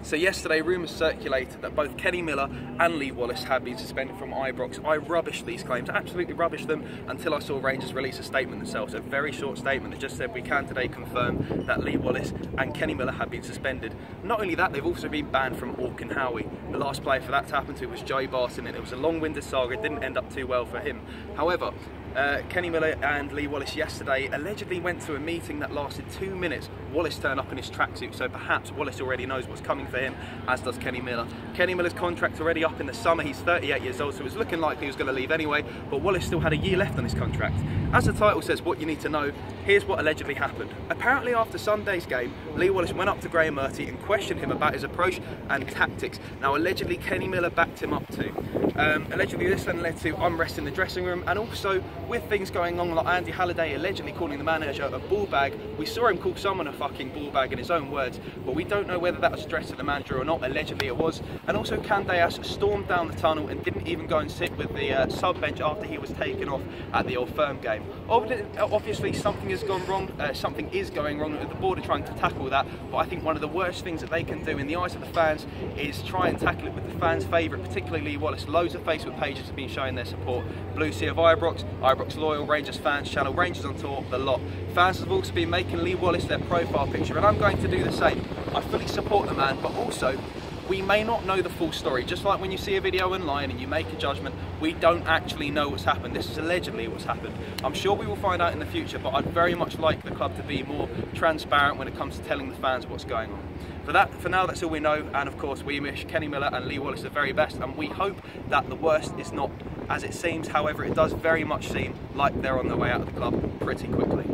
So yesterday, rumours circulated that both Kenny Miller and Lee Wallace had been suspended from Ibrox. I rubbished these claims, absolutely rubbished them, until I saw Rangers release a statement themselves, a very short statement that just said, we can today confirm that Lee Wallace and Kenny Miller have been suspended. Not only that, they've also been banned from Auckland Howie. The last player for that to happen to was Joey Barton, and it was a long-winded saga. It didn't end up too well for him. However, Kenny Miller and Lee Wallace yesterday allegedly went to a meeting that lasted 2 minutes. Wallace turned up in his tracksuit, so perhaps Wallace already knows what's coming for him, as does Kenny Miller. Kenny Miller's contract's already up in the summer. He's 38 years old, so it was looking like he was going to leave anyway, but Wallace still had a year left on his contract. As the title says, what you need to know, here's what allegedly happened. Apparently after Sunday's game, Lee Wallace went up to Graham Murty and questioned him about his approach and tactics. Now allegedly Kenny Miller backed him up too. Allegedly this then led to unrest in the dressing room, and also with things going on like Andy Halliday allegedly calling the manager a ball bag. We saw him call someone a fucking ball bag in his own words, but we don't know whether that was addressed to the manager or not. Allegedly it was. And also Candeas stormed down the tunnel and didn't even go and sit with the sub bench after he was taken off at the Old Firm game. Obviously something has gone wrong, something is going wrong. The board are trying to tackle that, but I think one of the worst things that they can do in the eyes of the fans is try and tackle it with the fans' favourite, particularly Lee Wallace. Loads of Facebook pages have been showing their support. Blue Sea of Ibrox, Ibrox Loyal, Rangers Fans Channel, Rangers on Tour, the lot. Fans have also been making Lee Wallace their profile picture, and I'm going to do the same. I fully support the man, but also we may not know the full story. Just like when you see a video online and you make a judgment, we don't actually know what's happened. This is allegedly what's happened. I'm sure we will find out in the future, but I'd very much like the club to be more transparent when it comes to telling the fans what's going on. For now, that's all we know, and of course we wish Kenny Miller and Lee Wallace the very best, and we hope that the worst is not as it seems. However, it does very much seem like they're on their way out of the club pretty quickly.